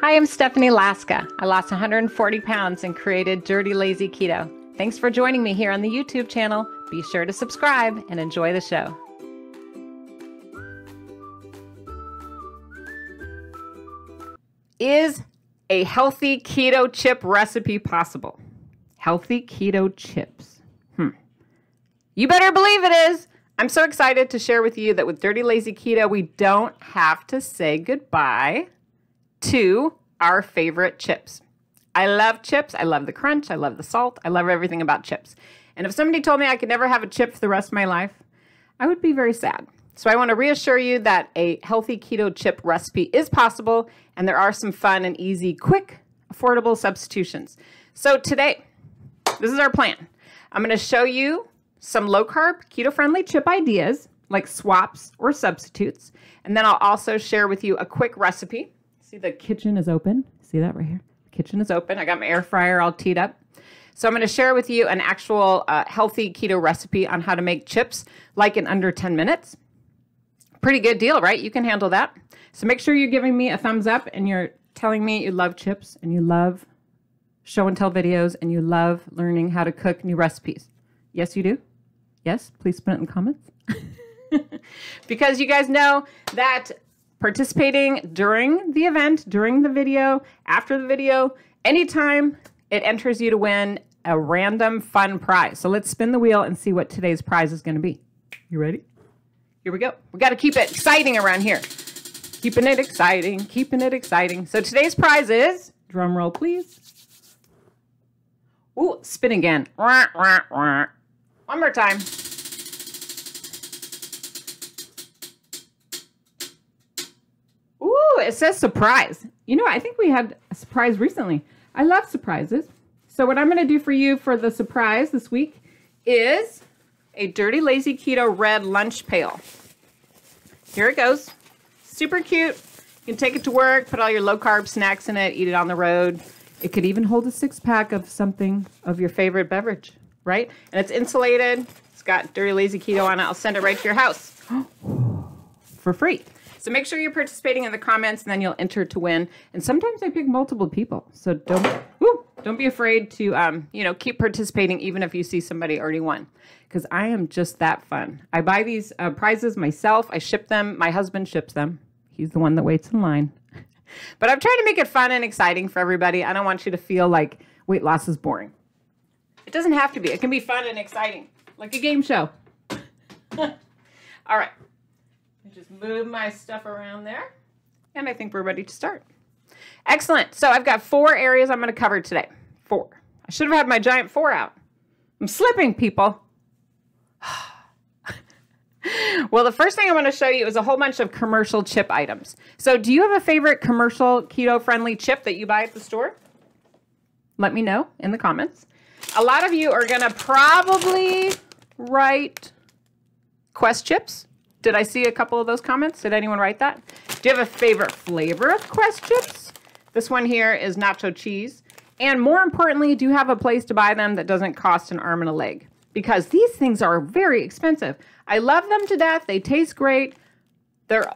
Hi, I'm Stephanie Laska. I lost 140 pounds and created Dirty Lazy Keto. Thanks for joining me here on the YouTube channel. Be sure to subscribe and enjoy the show. Is a healthy keto chip recipe possible? Healthy keto chips. You better believe it is. I'm so excited to share with you that with Dirty Lazy Keto, we don't have to say goodbye to our favorite chips. I love chips. I love the crunch. I love the salt. I love everything about chips. And if somebody told me I could never have a chip for the rest of my life, I would be very sad. So I want to reassure you that a healthy keto chip recipe is possible, and there are some fun and easy, quick, affordable substitutions. So today, this is our plan. I'm going to show you some low-carb, keto-friendly chip ideas, like swaps or substitutes. And then I'll also share with you a quick recipe. See, the kitchen is open. See that right here? The kitchen is open. I got my air fryer all teed up. So I'm going to share with you an actual healthy keto recipe on how to make chips like in under 10 minutes. Pretty good deal, right? You can handle that. So make sure you're giving me a thumbs up and you're telling me you love chips and you love show and tell videos and you love learning how to cook new recipes. Yes, you do? Yes? Please put it in the comments. Because you guys know that participating during the event, during the video, after the video, anytime, it enters you to win a random fun prize. So let's spin the wheel and see what today's prize is going to be. You ready? Here we go. We got to keep it exciting around here. Keeping it exciting, keeping it exciting. So today's prize is, drum roll please. Ooh, spin again. One more time. Ooh, it says surprise. You know, I think we had a surprise recently. I love surprises. So what I'm going to do for you for the surprise this week is a Dirty Lazy Keto red lunch pail. Here it goes. Super cute. You can take it to work, put all your low-carb snacks in it, eat it on the road. It could even hold a 6-pack of something of your favorite beverage, right? And it's insulated. It's got Dirty Lazy Keto on it. I'll send it right to your house for free. So make sure you're participating in the comments, and then you'll enter to win. And sometimes I pick multiple people, so don't be afraid to keep participating even if you see somebody already won, because I am just that fun. I buy these prizes myself. I ship them. My husband ships them. He's the one that waits in line. But I'm trying to make it fun and exciting for everybody. I don't want you to feel like weight loss is boring. It doesn't have to be. It can be fun and exciting, like a game show. All right. Just move my stuff around there. And I think we're ready to start. Excellent. So I've got 4 areas I'm going to cover today. 4. I should have had my giant 4 out. I'm slipping, people. Well, the first thing I want to show you is a whole bunch of commercial chip items. So do you have a favorite commercial keto-friendly chip that you buy at the store? Let me know in the comments. A lot of you are going to probably write Quest chips. Did I see a couple of those comments? Did anyone write that? Do you have a favorite flavor of Quest chips? This one here is nacho cheese. And more importantly, do you have a place to buy them that doesn't cost an arm and a leg? Because these things are very expensive. I love them to death. They taste great. They're,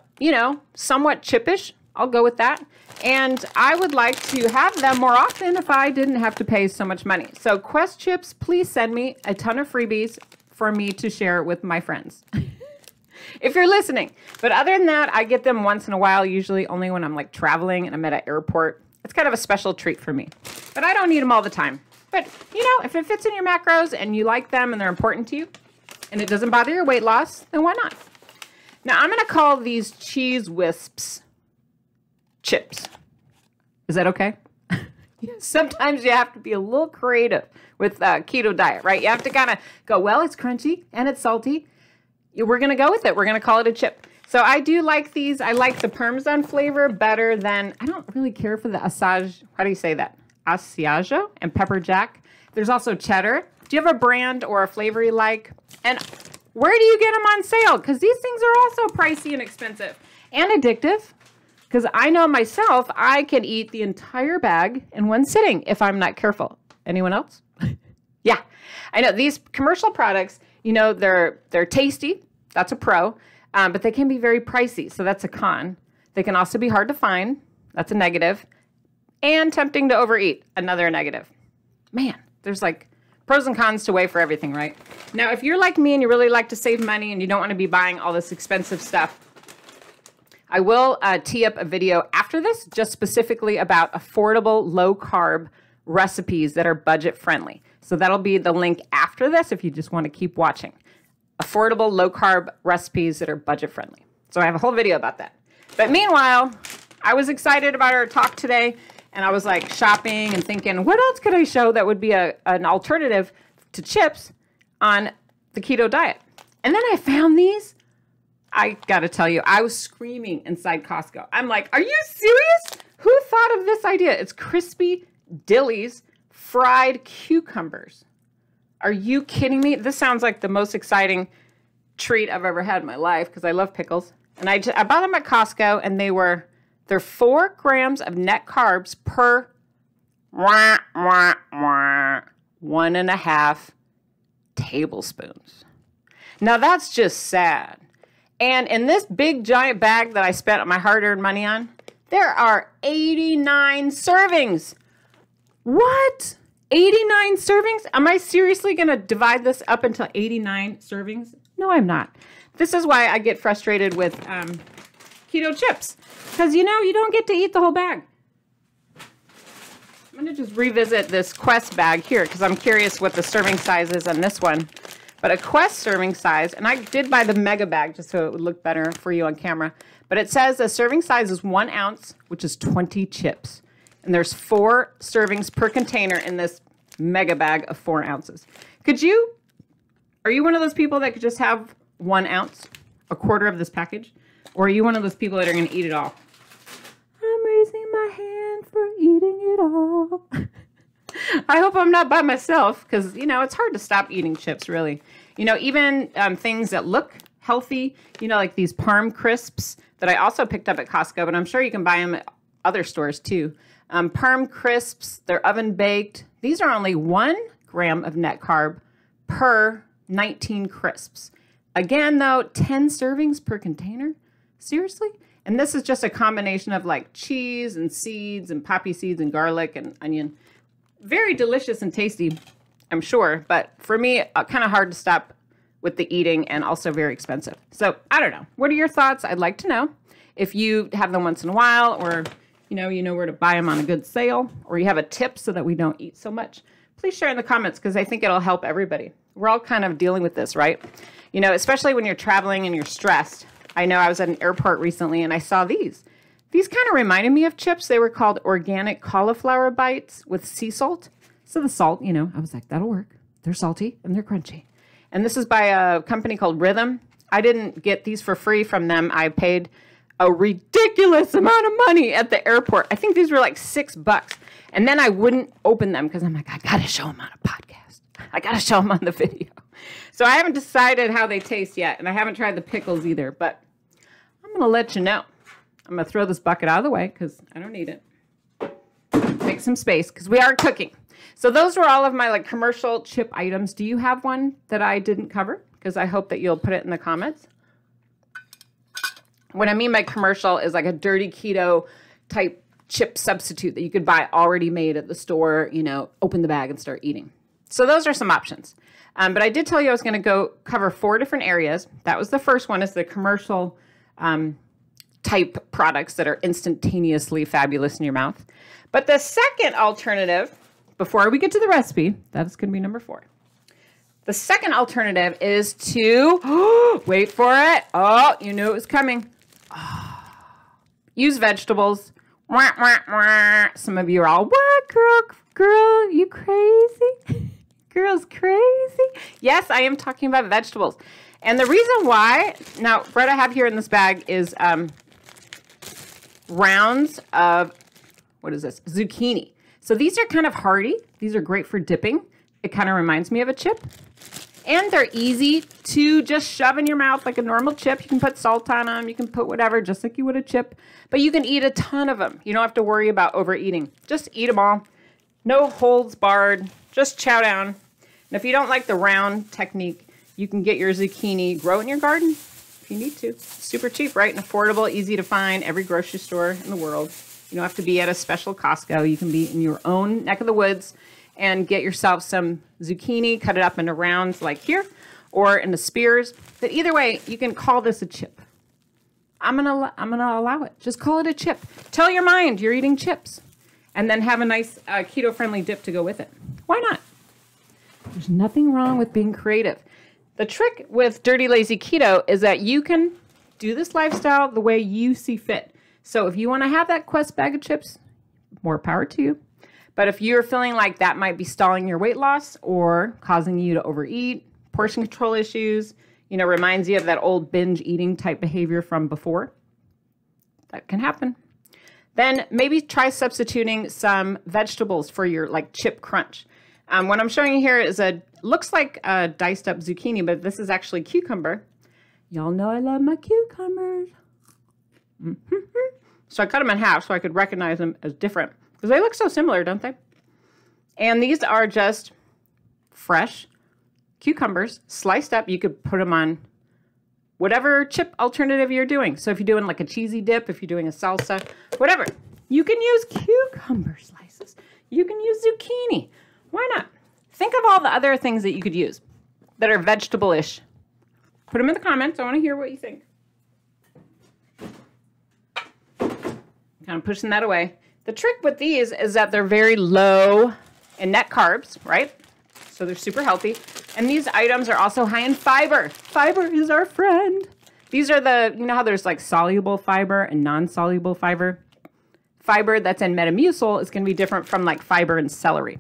somewhat chippish. I'll go with that. And I would like to have them more often if I didn't have to pay so much money. So Quest chips, please send me a ton of freebies for me to share with my friends. If you're listening. But other than that, I get them once in a while, usually only when I'm like traveling and I'm at an airport. It's kind of a special treat for me. But I don't need them all the time. But, if it fits in your macros and you like them and they're important to you and it doesn't bother your weight loss, then why not? Now, I'm going to call these cheese wisps chips. Is that okay? Sometimes you have to be a little creative with keto diet, right? You have to kind of go, well, it's crunchy and it's salty. We're going to go with it. We're going to call it a chip. So I do like these. I like the Parmesan flavor better than, I don't really care for the Asajj, how do you say that? Asiago and pepper jack. There's also cheddar. Do you have a brand or a flavor you like? And where do you get them on sale? Because these things are also pricey and expensive and addictive. Because I know myself, I can eat the entire bag in one sitting if I'm not careful. Anyone else? Yeah, I know these commercial products, they're tasty. That's a pro. But they can be very pricey. So that's a con. They can also be hard to find. That's a negative. and tempting to overeat, another negative. Man, there's like pros and cons to weigh for everything, right? Now, if you're like me and you really like to save money and you don't want to be buying all this expensive stuff, I will tee up a video after this just specifically about affordable low-carb recipes that are budget-friendly. So that'll be the link after this if you just want to keep watching. Affordable low-carb recipes that are budget-friendly. So I have a whole video about that. But meanwhile, I was excited about our talk today, and I was like shopping and thinking, what else could I show that would be an alternative to chips on the keto diet? And then I found these. I got to tell you, I was screaming inside Costco. I'm like, are you serious? Who thought of this idea? It's crispy Dilly's fried cucumbers. Are you kidding me? This sounds like the most exciting treat I've ever had in my life because I love pickles. And I bought them at Costco, and they're 4 grams of net carbs per 1.5 tablespoons. Now that's just sad. And in this big giant bag that I spent my hard-earned money on, there are 89 servings. What? 89 servings? Am I seriously going to divide this up into 89 servings? No, I'm not. This is why I get frustrated with keto chips. Because, you know, you don't get to eat the whole bag. I'm going to just revisit this Quest bag here because I'm curious what the serving size is on this one. But a Quest serving size, and I did buy the mega bag just so it would look better for you on camera. But it says the serving size is 1 ounce, which is 20 chips. And there's 4 servings per container in this mega bag of 4 ounces. Are you one of those people that could just have 1 ounce, a quarter of this package? Or are you one of those people that are going to eat it all? I'm raising my hand for eating it all. I hope I'm not by myself because, you know, it's hard to stop eating chips, really. You know, even things that look healthy, you know, like these Parm crisps that I also picked up at Costco, but I'm sure you can buy them at other stores too. Parm crisps, they're oven baked. These are only 1 gram of net carb per 19 crisps. Again, though, 10 servings per container. Seriously? And this is just a combination of like cheese and seeds and poppy seeds and garlic and onion. Very delicious and tasty, I'm sure. But for me, kind of hard to stop with the eating and also very expensive. So I don't know. What are your thoughts? I'd like to know. If you have them once in a while, or you know where to buy them on a good sale, or you have a tip so that we don't eat so much, please share in the comments because I think it'll help everybody. We're all kind of dealing with this, right? You know, especially when you're traveling and you're stressed. I know I was at an airport recently and I saw these. These kind of reminded me of chips. They were called organic cauliflower bites with sea salt. So the salt, you know, I was like, that'll work. They're salty and they're crunchy. And this is by a company called Rhythm. I didn't get these for free from them. I paid a ridiculous amount of money at the airport. I think these were like $6. And then I wouldn't open them because I'm like, I got to show them on a podcast. I got to show them on the video. So I haven't decided how they taste yet. And I haven't tried the pickles either. But I'm going to let you know. I'm going to throw this bucket out of the way because I don't need it. Make some space because we are cooking. So those were all of my like commercial chip items. Do you have one that I didn't cover? Because I hope that you'll put it in the comments. What I mean by commercial is like a dirty keto type chip substitute that you could buy already made at the store, you know, open the bag and start eating. So those are some options. But I did tell you I was going to go cover 4 different areas. That was the first one, is the commercial type products that are instantaneously fabulous in your mouth. But the second alternative, before we get to the recipe, that's going to be number 4. The second alternative is to, wait for it. Oh, you knew it was coming. Oh, use vegetables. Wah, wah, wah. Some of you are all, what, girl, you crazy? Girl's crazy. Yes, I am talking about vegetables. And the reason why, now, what I have here in this bag is rounds of, what is this? Zucchini. So these are kind of hearty. These are great for dipping. It kind of reminds me of a chip. And they're easy to just shove in your mouth like a normal chip. You can put salt on them. You can put whatever, just like you would a chip. But you can eat a ton of them. You don't have to worry about overeating. Just eat them all. No holds barred. Just chow down. And if you don't like the round technique, you can get your zucchini, grow it in your garden if you need to. Super cheap, right? And affordable, easy to find, every grocery store in the world. You don't have to be at a special Costco. You can be in your own neck of the woods and get yourself some zucchini, cut it up into rounds like here, or into spears. But either way, you can call this a chip. I'm gonna allow it. Just call it a chip. Tell your mind you're eating chips. And then have a nice keto-friendly dip to go with it. Why not? There's nothing wrong with being creative. The trick with Dirty Lazy Keto is that you can do this lifestyle the way you see fit. So if you want to have that Quest bag of chips, more power to you. But if you're feeling like that might be stalling your weight loss or causing you to overeat, portion control issues, reminds you of that old binge eating type behavior from before, that can happen. Then maybe try substituting some vegetables for your chip crunch. What I'm showing you here looks like a diced up zucchini, but this is actually cucumber. Y'all know I love my cucumbers. So I cut them in half so I could recognize them as different because they look so similar, don't they? And these are just fresh cucumbers sliced up. You could put them on whatever chip alternative you're doing. So if you're doing like a cheesy dip, if you're doing a salsa, whatever, you can use cucumber slices. You can use zucchini. Why not? Think of all the other things that you could use that are vegetable-ish. Put them in the comments. I want to hear what you think. Kind of pushing that away. The trick with these is that they're very low in net carbs, right? So they're super healthy. And these items are also high in fiber. Fiber is our friend. These are how there's like soluble fiber and non-soluble fiber. Fiber that's in Metamucil is going to be different from like fiber in celery.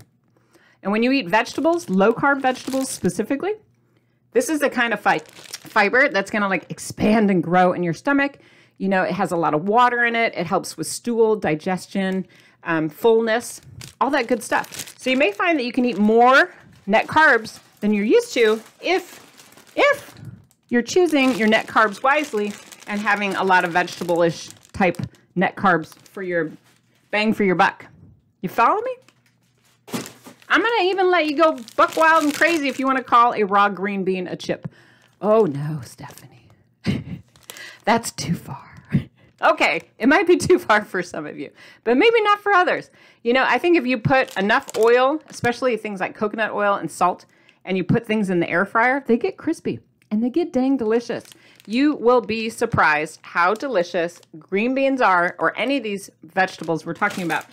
And when you eat vegetables, low-carb vegetables specifically, this is the kind of fiber that's going to expand and grow in your stomach. It has a lot of water in it. It helps with stool, digestion, fullness, all that good stuff. So you may find that you can eat more net carbs than you're used to if you're choosing your net carbs wisely and having a lot of vegetable-ish type net carbs for your bang for your buck. You follow me? I'm going to even let you go buck wild and crazy if you want to call a raw green bean a chip. Oh no, Stephanie. That's too far. Okay, it might be too far for some of you, but maybe not for others. I think if you put enough oil, especially things like coconut oil and salt, and you put things in the air fryer, they get crispy and they get dang delicious. You will be surprised how delicious green beans are, or any of these vegetables we're talking about.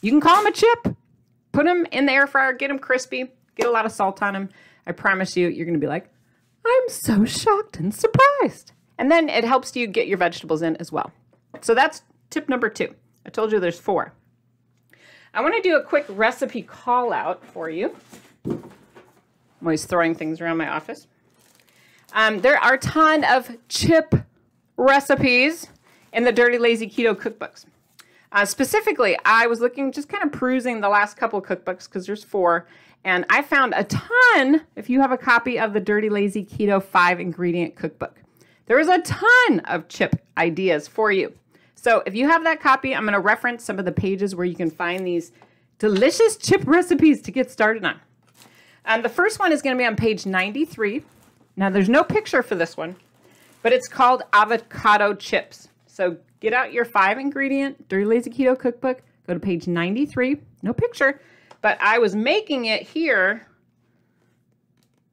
You can call them a chip. Put them in the air fryer, get them crispy, get a lot of salt on them. I promise you, you're going to be like, I'm so shocked and surprised. And then it helps you get your vegetables in as well. So that's tip number 2. I told you there's 4. I want to do a quick recipe call out for you. I'm always throwing things around my office. There are a ton of chip recipes in the Dirty Lazy Keto cookbooks. Specifically, I was just kind of perusing the last couple cookbooks because there's 4, and I found a ton. If you have a copy of the Dirty Lazy Keto 5-ingredient cookbook, there is a ton of chip ideas for you. So if you have that copy, I'm going to reference some of the pages where you can find these delicious chip recipes to get started on. And the first one is going to be on page 93. Now, there's no picture for this one, but it's called avocado chips. So get out your 5-ingredient Dirty Lazy Keto cookbook, go to page 93, no picture, but I was making it here.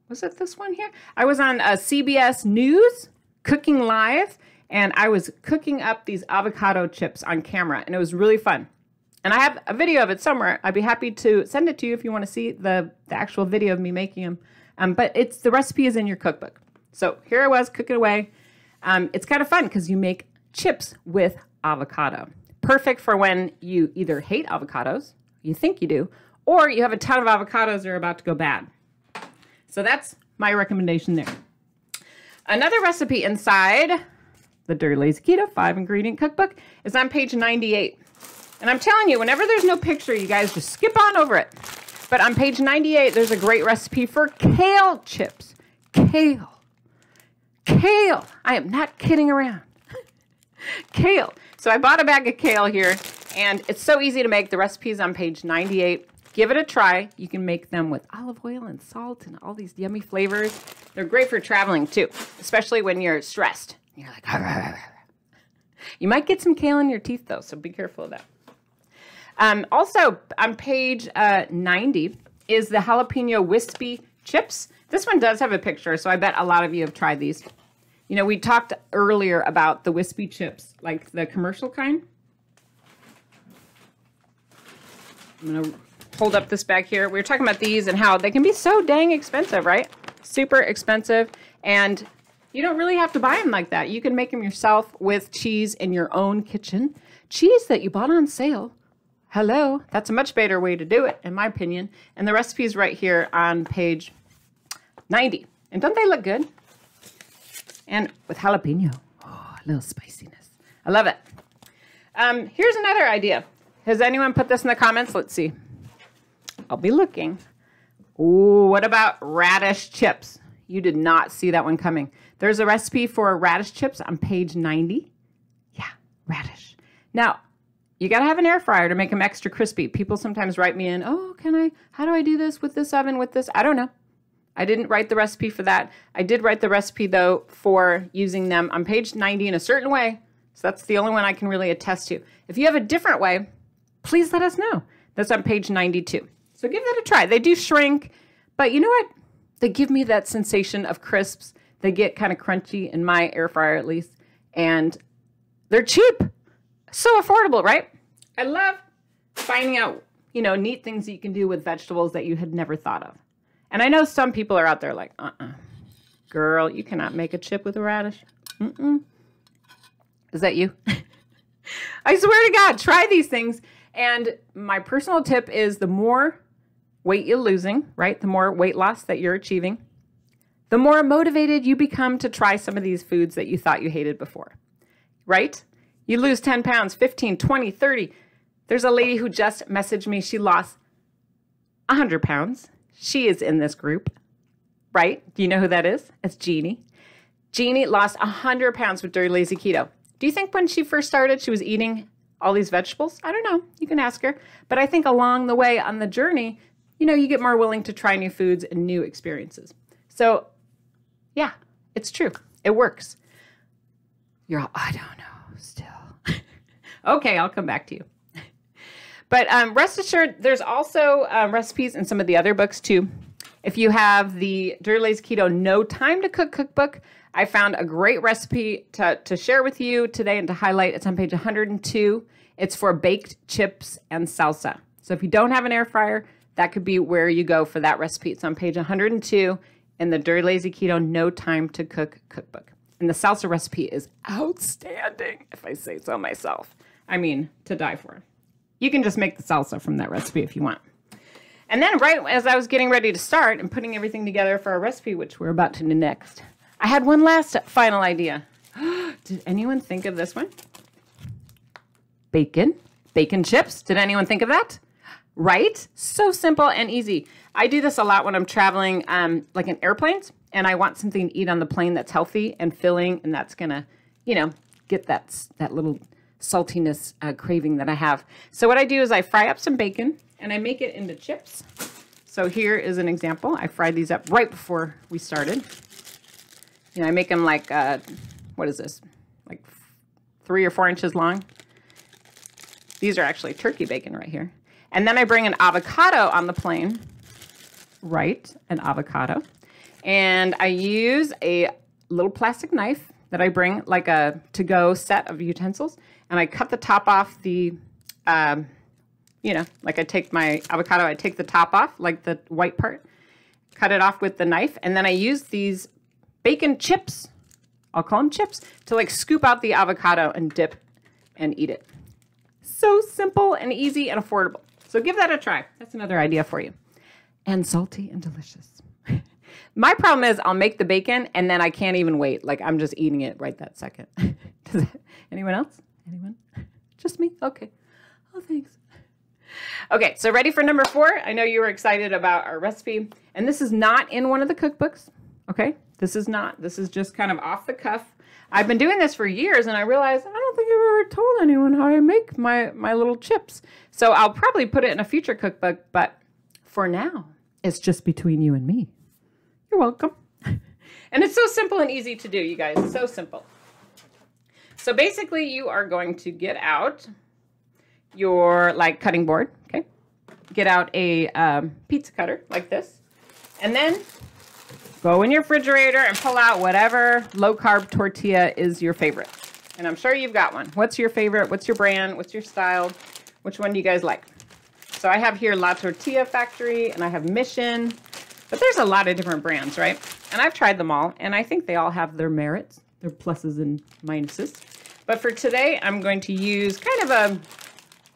Was it this one here? I was on CBS News, cooking live, and I was cooking up these avocado chips on camera, and it was really fun. And I have a video of it somewhere. I'd be happy to send it to you if you want to see the actual video of me making them. But the recipe is in your cookbook. So here I was cooking away. It's kind of fun because you make chips with avocado. Perfect for when you either hate avocados, you think you do, or you have a ton of avocados that are about to go bad. So that's my recommendation there. Another recipe inside the Dirty Lazy Keto 5-ingredient cookbook is on page 98. And I'm telling you, whenever there's no picture, you guys just skip on over it. But on page 98, there's a great recipe for kale chips. Kale. Kale. I am not kidding around. Kale. So I bought a bag of kale here, and it's so easy to make. The recipe's on page 98. Give it a try. You can make them with olive oil and salt and all these yummy flavors. They're great for traveling too, especially when you're stressed. You're like, arr, arr, arr. You might get some kale in your teeth, though, so be careful of that. Also, on page 90 is the jalapeno wispy chips. This one does have a picture, so I bet a lot of you have tried these. You know, we talked earlier about the wispy chips, like the commercial kind. I'm going to hold up this bag here. We were talking about these and how they can be so dang expensive, right? Super expensive. And you don't really have to buy them like that. You can make them yourself with cheese in your own kitchen. Cheese that you bought on sale. Hello. That's a much better way to do it, in my opinion. And the recipe is right here on page 90. And don't they look good? And with jalapeno. Oh, a little spiciness. I love it. Here's another idea. Has anyone put this in the comments? Let's see. I'll be looking. Ooh, what about radish chips? You did not see that one coming. There's a recipe for radish chips on page 90. Yeah, radish. Now, you got to have an air fryer to make them extra crispy. People sometimes write me in, oh, how do I do this with this oven, with this? I don't know. I didn't write the recipe for that. I did write the recipe, though, for using them on page 90 in a certain way. So that's the only one I can really attest to. If you have a different way, please let us know. That's on page 92. So give that a try. They do shrink, but you know what? They give me that sensation of crisps. They get kind of crunchy in my air fryer, at least. And they're cheap. So affordable, right? I love finding out, you know, neat things that you can do with vegetables that you had never thought of. And I know some people are out there like, girl, you cannot make a chip with a radish. Is that you? I swear to God, try these things. And my personal tip is the more weight you're losing, right? The more weight loss that you're achieving, the more motivated you become to try some of these foods that you thought you hated before, right? You lose 10 pounds, 15, 20, 30. There's a lady who just messaged me. She lost 100 pounds. She is in this group, right? Do you know who that is? It's Jeannie. Jeannie lost 100 pounds with Dirty Lazy Keto. Do you think when she first started, she was eating all these vegetables? I don't know. You can ask her. But I think along the way on the journey, you know, you get more willing to try new foods and new experiences. So, yeah, it's true. It works. You're all, I don't know, still. Okay, I'll come back to you. But rest assured, there's also recipes in some of the other books, too. If you have the Dirty Lazy Keto No Time to Cook cookbook, I found a great recipe to share with you today and to highlight. It's on page 102. It's for baked chips and salsa. So if you don't have an air fryer, that could be where you go for that recipe. It's on page 102 in the Dirty Lazy Keto No Time to Cook cookbook. And the salsa recipe is outstanding, if I say so myself. I mean, to die for. You can just make the salsa from that recipe if you want. And then right as I was getting ready to start and putting everything together for our recipe, which we're about to do next, I had one last final idea. Did anyone think of this one? Bacon chips. Did anyone think of that? Right? So simple and easy. I do this a lot when I'm traveling, like in airplanes, and I want something to eat on the plane that's healthy and filling, and that's gonna, you know, get that little saltiness craving that I have. So what I do is I fry up some bacon and I make it into chips. So here is an example. I fried these up right before we started. You know, I make them like, what is this? Like 3 or 4 inches long. These are actually turkey bacon right here. And then I bring an avocado on the plane. Right, an avocado. And I use a little plastic knife that I bring, like a to-go set of utensils. And I cut the top off the, you know, like I take my avocado, I take the top off, like the white part, cut it off with the knife. And then I use these bacon chips, I'll call them chips, to like scoop out the avocado and dip and eat it. So simple and easy and affordable. So give that a try. That's another idea for you. And salty and delicious. My problem is I'll make the bacon and then I can't even wait. Like I'm just eating it right that second. Anyone else? Anyone? Just me? Okay. Oh, thanks. Okay, so ready for number 4? I know you were excited about our recipe. And this is not in one of the cookbooks. Okay? This is not. This is just kind of off the cuff. I've been doing this for years and I realized I don't think I've ever told anyone how I make my little chips. So I'll probably put it in a future cookbook, but for now, it's just between you and me. You're welcome. And it's so simple and easy to do, you guys. So simple. So basically you are going to get out your cutting board, okay? Get out a pizza cutter like this, and then go in your refrigerator and pull out whatever low-carb tortilla is your favorite. And I'm sure you've got one. What's your favorite? What's your brand? What's your style? Which one do you guys like? So I have here La Tortilla Factory, and I have Mission, but there's a lot of different brands, right? And I've tried them all, and I think they all have their merits, their pluses and minuses. But for today, I'm going to use kind of a,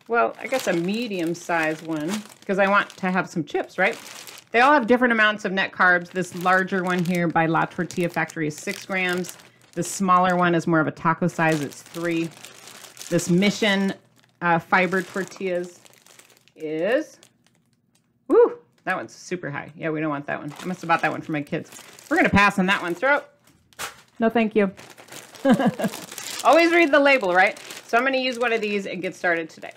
well, I guess a medium-sized one, because I want to have some chips, right? They all have different amounts of net carbs. This larger one here by La Tortilla Factory is 6 grams. The smaller one is more of a taco size. It's 3. This Mission fiber tortillas is, woo, that one's super high. Yeah, we don't want that one. I must have bought that one for my kids. We're going to pass on that one. Throw. No, thank you. Always read the label, right? So I'm going to use one of these and get started today.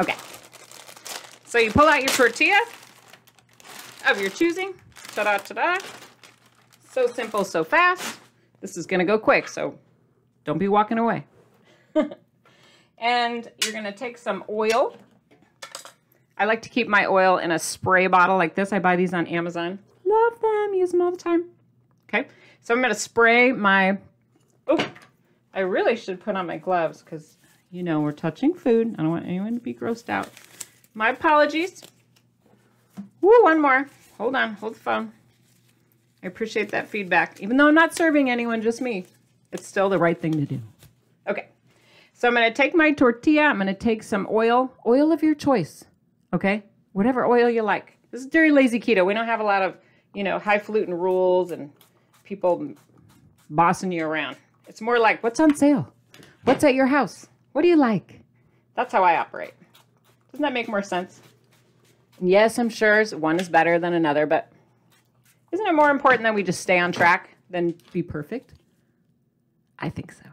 Okay. So you pull out your tortilla of your choosing. Ta-da, ta-da. So simple, so fast. This is going to go quick, so don't be walking away. And you're going to take some oil. I like to keep my oil in a spray bottle like this. I buy these on Amazon. Love them. Use them all the time. Okay. So I'm going to spray my... Oh, I really should put on my gloves because, you know, we're touching food. I don't want anyone to be grossed out. My apologies. Woo, one more. Hold on. Hold the phone. I appreciate that feedback. Even though I'm not serving anyone, just me, it's still the right thing to do. Okay. So I'm going to take my tortilla. I'm going to take some oil. Oil of your choice. Okay? Whatever oil you like. This is Dirty Lazy Keto. We don't have a lot of, you know, highfalutin rules and people bossing you around. It's more like, what's on sale? What's at your house? What do you like? That's how I operate. Doesn't that make more sense? And yes, I'm sure one is better than another, but isn't it more important that we just stay on track than be perfect? I think so.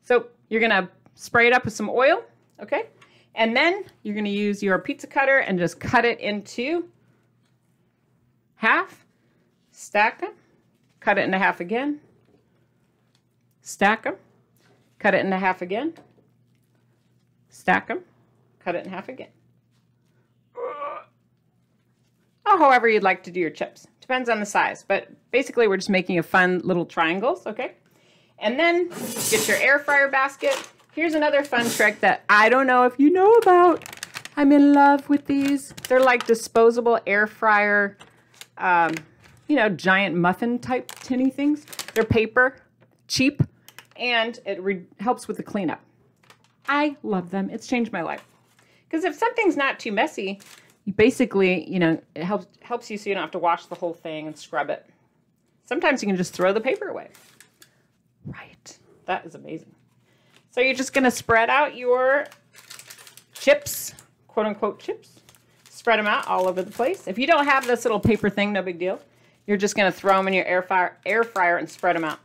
So you're going to spray it up with some oil, okay? And then you're going to use your pizza cutter and just cut it into half, stack them, cut it into half again, stack them, cut it into half again, stack them, cut it in half again. Oh, however you'd like to do your chips. Depends on the size, but basically we're just making a fun little triangles, okay? And then get your air fryer basket. Here's another fun trick that I don't know if you know about. I'm in love with these. They're like disposable air fryer, you know, giant muffin type tinny things. They're paper, cheap, and it helps with the cleanup. I love them. It's changed my life. Because if something's not too messy, you basically, you know, it helps you so you don't have to wash the whole thing and scrub it. Sometimes you can just throw the paper away. Right. That is amazing. So you're just going to spread out your chips, quote unquote chips. Spread them out all over the place. If you don't have this little paper thing, no big deal. You're just going to throw them in your air fryer and spread them out.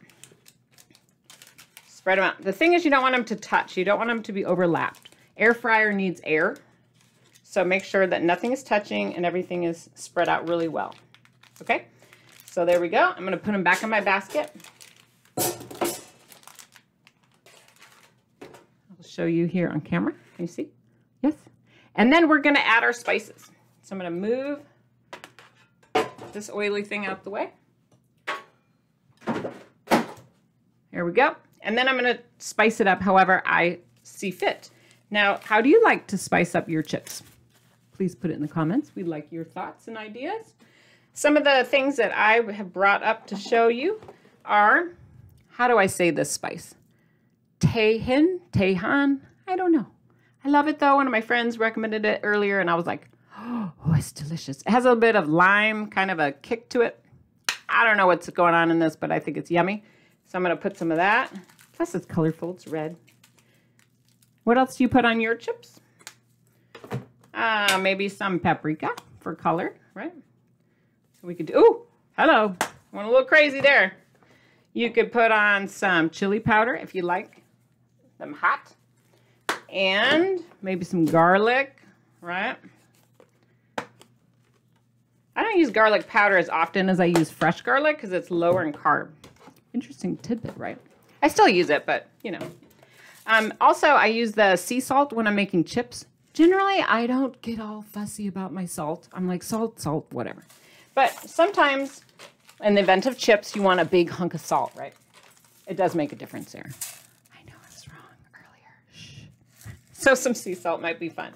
Spread them out. The thing is you don't want them to touch. You don't want them to be overlapped. Air fryer needs air. So make sure that nothing is touching and everything is spread out really well. Okay? So there we go. I'm going to put them back in my basket. I'll show you here on camera. Can you see? Yes. And then we're going to add our spices. So I'm going to move this oily thing out the way. Here we go. And then I'm going to spice it up however I see fit. Now, how do you like to spice up your chips? Please put it in the comments. We'd like your thoughts and ideas. Some of the things that I have brought up to show you are, how do I say this spice? Tehan, I don't know. I love it though. One of my friends recommended it earlier and I was like, oh, it's delicious. It has a bit of lime, kind of a kick to it. I don't know what's going on in this, but I think it's yummy. So I'm going to put some of that. Plus it's colorful, it's red. What else do you put on your chips? Maybe some paprika for color, right? So we could do, ooh, hello. Went a little crazy there. You could put on some chili powder if you like them hot. And maybe some garlic, right? I don't use garlic powder as often as I use fresh garlic because it's lower in carb. Interesting tidbit, right? I still use it, but you know. Also, I use the sea salt when I'm making chips. Generally, I don't get all fussy about my salt. I'm like, salt, whatever. But sometimes, in the event of chips, you want a big hunk of salt, right? It does make a difference there. I know I was wrong earlier. Shh. So some sea salt might be fun.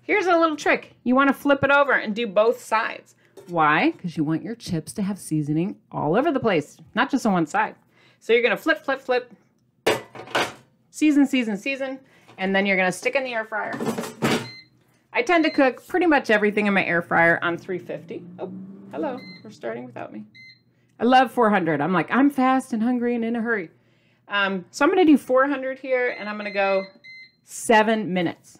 Here's a little trick. You want to flip it over and do both sides. Why? Because you want your chips to have seasoning all over the place, not just on one side. So you're going to flip, flip, flip, season, season, season, and then you're going to stick in the air fryer. I tend to cook pretty much everything in my air fryer on 350. Oh, hello. We're starting without me. I love 400. I'm like, I'm fast and hungry and in a hurry. So I'm going to do 400 here, and I'm going to go 7 minutes.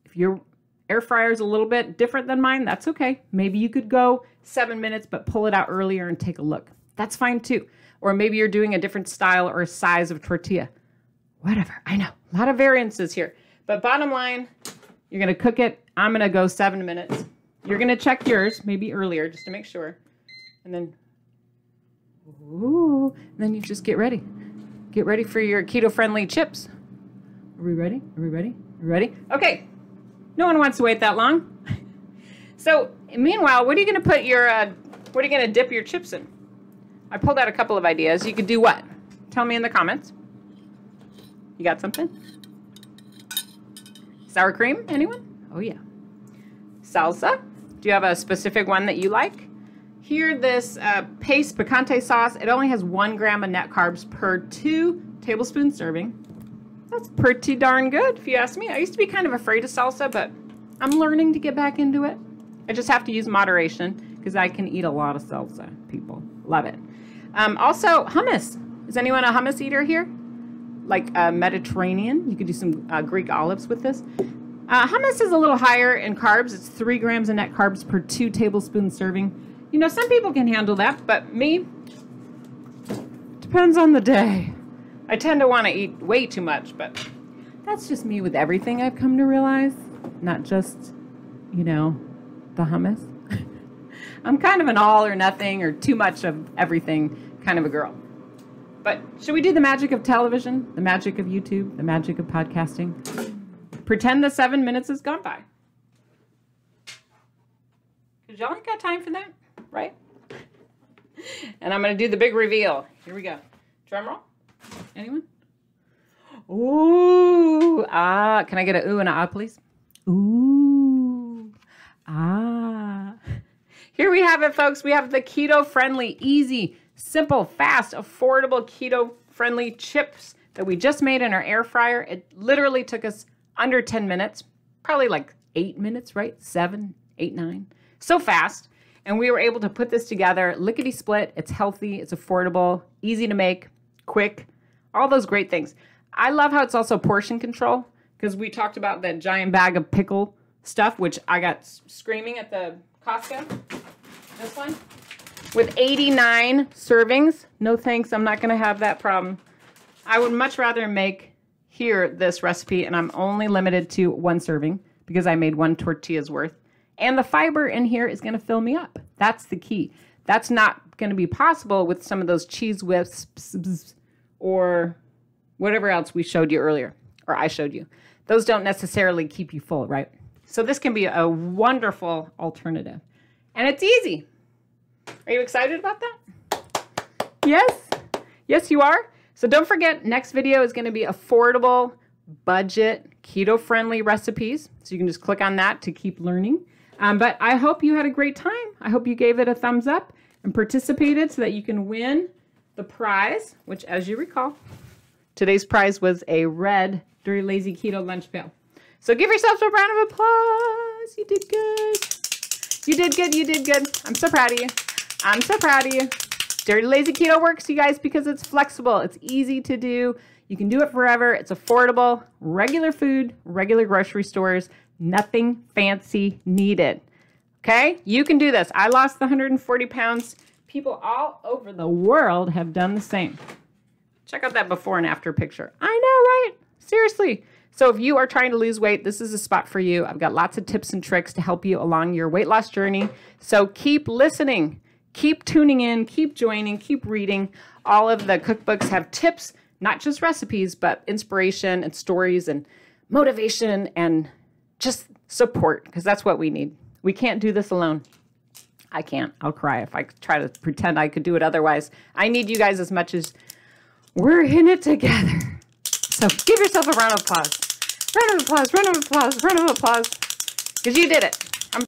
If your air fryer is a little bit different than mine, that's okay. Maybe you could go 7 minutes, but pull it out earlier and take a look. That's fine too. Or maybe you're doing a different style or size of tortilla. Whatever. I know. A lot of variances here. But bottom line, you're going to cook it. I'm going to go 7 minutes. You're going to check yours, maybe earlier, just to make sure. And then, ooh, then you just get ready. Get ready for your keto-friendly chips. Are we ready? Are we ready? Are we ready? Okay. No one wants to wait that long. So, meanwhile, what are you going to put your, what are you going to dip your chips in? I pulled out a couple of ideas. You could do what? Tell me in the comments. You got something? Sour cream? Anyone? Oh, yeah. Salsa? Do you have a specific one that you like? Here, this paste picante sauce, it only has 1 gram of net carbs per 2 tablespoon serving. That's pretty darn good, if you ask me. I used to be kind of afraid of salsa, but I'm learning to get back into it. I just have to use moderation because I can eat a lot of salsa, people. Love it. Also, hummus. Is anyone a hummus eater here? Like Mediterranean? You could do some Greek olives with this. Hummus is a little higher in carbs. It's 3 grams of net carbs per 2 tablespoons serving. You know, some people can handle that, but me, depends on the day. I tend to want to eat way too much, but that's just me with everything I've come to realize. Not just, you know, the hummus. I'm kind of an all or nothing or too much of everything kind of a girl. But should we do the magic of television, the magic of YouTube, the magic of podcasting? Pretend the 7 minutes has gone by. Because y'all ain't got time for that, right? And I'm going to do the big reveal. Here we go. Drum roll. Anyone? Ooh. Ah. Can I get an ooh and an ah, please? Ooh. Ah. Here we have it, folks. We have the keto-friendly, easy, simple, fast, affordable, keto-friendly chips that we just made in our air fryer. It literally took us under 10 minutes, probably like 8 minutes, right? 7, 8, 9. So fast. And we were able to put this together, lickety-split. It's healthy, it's affordable, easy to make, quick, all those great things. I love how it's also portion control because we talked about that giant bag of pickle stuff, which I got screaming at the Costco. This one with 89 servings. No thanks. I'm not going to have that problem. I would much rather make here this recipe, and I'm only limited to 1 serving because I made 1 tortilla's worth. And the fiber in here is going to fill me up. That's the key. That's not going to be possible with some of those cheese whips or whatever else we showed you earlier, or I showed you. Those don't necessarily keep you full, right? So this can be a wonderful alternative. And it's easy. Are you excited about that? Yes? Yes, you are? So don't forget, next video is going to be affordable, budget, keto-friendly recipes. So you can just click on that to keep learning. But I hope you had a great time. I hope you gave it a thumbs up and participated so that you can win the prize, which, as you recall, today's prize was a red Dirty Lazy Keto lunch pail. So give yourself a round of applause. You did good. You did good. You did good. I'm so proud of you. I'm so proud of you. Dirty Lazy Keto works, you guys, because it's flexible. It's easy to do. You can do it forever. It's affordable. Regular food, regular grocery stores. Nothing fancy needed. Okay? You can do this. I lost the 140 pounds. People all over the world have done the same. Check out that before and after picture. I know, right? Seriously. So if you are trying to lose weight, this is a spot for you. I've got lots of tips and tricks to help you along your weight loss journey. So keep listening. keep tuning in, keep joining, keep reading. All of the cookbooks have tips, not just recipes, but inspiration and stories and motivation and just support, because that's what we need. We can't do this alone. I can't. I'll cry if I try to pretend I could do it otherwise. I need you guys as much as we're in it together. So give yourself a round of applause. Round of applause, round of applause, round of applause. Because you did it.